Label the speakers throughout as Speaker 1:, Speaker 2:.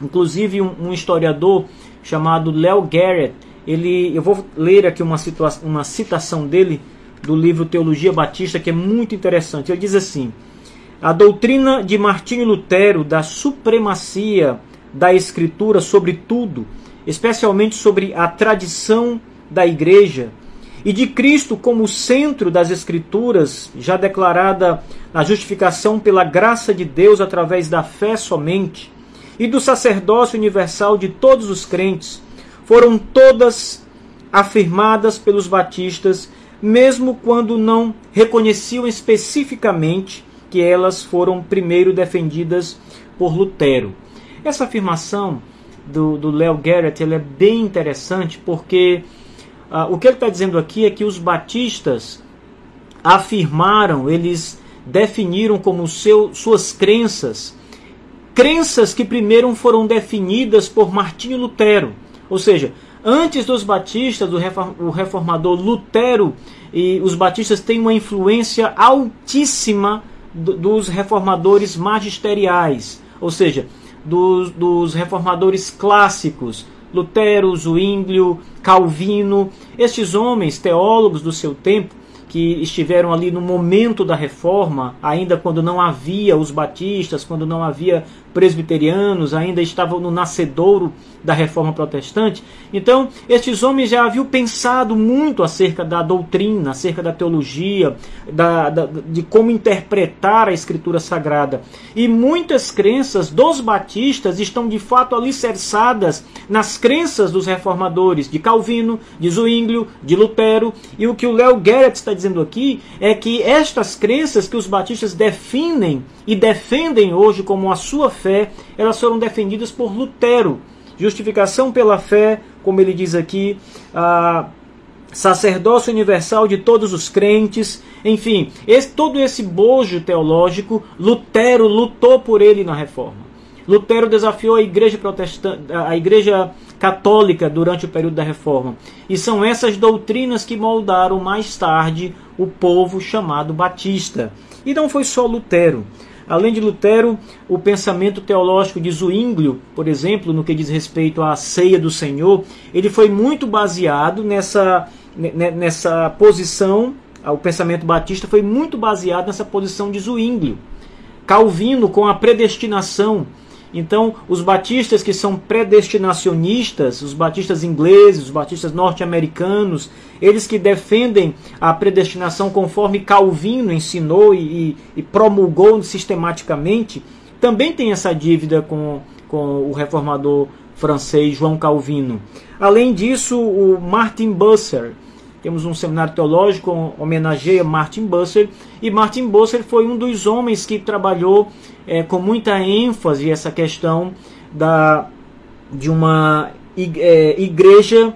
Speaker 1: Inclusive um historiador chamado Leo Garrett, eu vou ler aqui uma citação dele do livro Teologia Batista, que é muito interessante. Ele diz assim: a doutrina de Martinho Lutero da supremacia da Escritura sobre tudo, especialmente sobre a tradição da Igreja, e de Cristo como centro das Escrituras, já declarada na justificação pela graça de Deus através da fé somente, e do sacerdócio universal de todos os crentes, foram todas afirmadas pelos batistas, mesmo quando não reconheciam especificamente que elas foram primeiro defendidas por Lutero. Essa afirmação do Leo Garrett, ela é bem interessante, porque o que ele está dizendo aqui é que os batistas afirmaram, eles definiram como suas crenças que primeiro foram definidas por Martinho Lutero. Ou seja, antes dos batistas, o reformador Lutero, e os batistas têm uma influência altíssima dos reformadores magisteriais, ou seja, dos reformadores clássicos, Lutero, Zwinglio, Calvino, estes homens teólogos do seu tempo, que estiveram ali no momento da reforma, ainda quando não havia os batistas, quando não havia presbiterianos, ainda estavam no nascedouro da reforma protestante. Então, estes homens já haviam pensado muito acerca da doutrina, acerca da teologia, de como interpretar a Escritura Sagrada. E muitas crenças dos batistas estão de fato alicerçadas nas crenças dos reformadores, de Calvino, de Zwinglio, de Lutero. E o que o Leo Garrett está dizendo aqui é que estas crenças que os batistas definem e defendem hoje como a sua fé, elas foram defendidas por Lutero. Justificação pela fé, como ele diz aqui, sacerdócio universal de todos os crentes, enfim, todo esse bojo teológico, Lutero lutou por ele na reforma. Lutero desafiou a igreja protestante, a igreja católica durante o período da reforma. E são essas doutrinas que moldaram mais tarde o povo chamado batista. E não foi só Lutero. Além de Lutero, o pensamento teológico de Zwinglio, por exemplo, no que diz respeito à ceia do Senhor, ele foi muito baseado nessa posição. O pensamento batista foi muito baseado nessa posição de Zwinglio. Calvino, com a predestinação. Então, os batistas que são predestinacionistas, os batistas ingleses, os batistas norte-americanos, eles que defendem a predestinação conforme Calvino ensinou e promulgou sistematicamente, também tem essa dívida com o reformador francês João Calvino. Além disso, o Martin Bucer, temos um seminário teológico que homenageia Martin Bucer, e Martin Bucer foi um dos homens que trabalhou com muita ênfase essa questão de uma igreja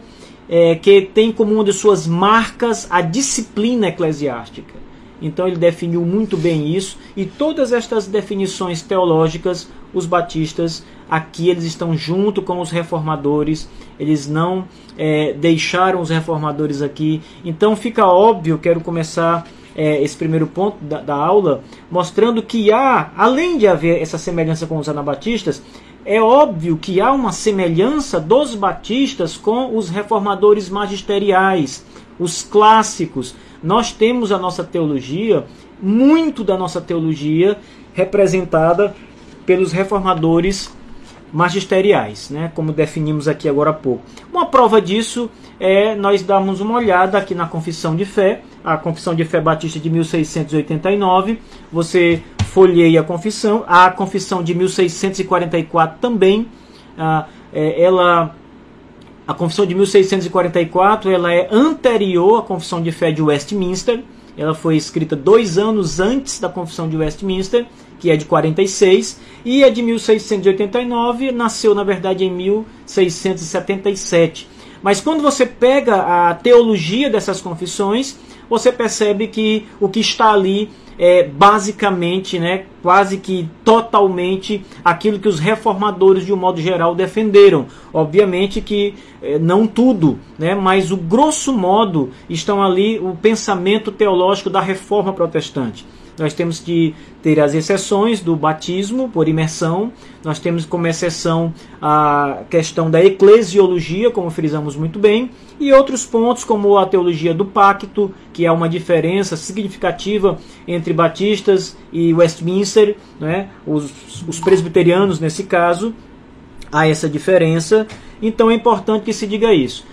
Speaker 1: que tem como uma de suas marcas a disciplina eclesiástica. Então ele definiu muito bem isso, e todas estas definições teológicas, os batistas, aqui eles estão junto com os reformadores, eles não deixaram os reformadores aqui. Então fica óbvio, quero começar esse primeiro ponto da aula, mostrando que além de haver essa semelhança com os anabatistas, é óbvio que há uma semelhança dos batistas com os reformadores magisteriais, os clássicos. Nós temos a nossa teologia, muito da nossa teologia, representada pelos reformadores magisteriais, né, como definimos aqui agora há pouco. Uma prova disso é nós darmos uma olhada aqui na Confissão de Fé, a Confissão de Fé Batista de 1689, você folheia a Confissão de 1644 também, a Confissão de 1644 ela é anterior à Confissão de Fé de Westminster, ela foi escrita 2 anos antes da Confissão de Westminster, que é de 46, e a de 1689 nasceu, na verdade, em 1677. Mas quando você pega a teologia dessas confissões, você percebe que o que está ali basicamente, né, quase que totalmente aquilo que os reformadores, de um modo geral, defenderam. Obviamente que não tudo, né, mas o grosso modo estão ali o pensamento teológico da reforma protestante. Nós temos que ter as exceções do batismo por imersão, nós temos como exceção a questão da eclesiologia, como frisamos muito bem, e outros pontos como a teologia do pacto, que é uma diferença significativa entre batistas e Westminster, né? Os presbiterianos nesse caso, há essa diferença, então é importante que se diga isso.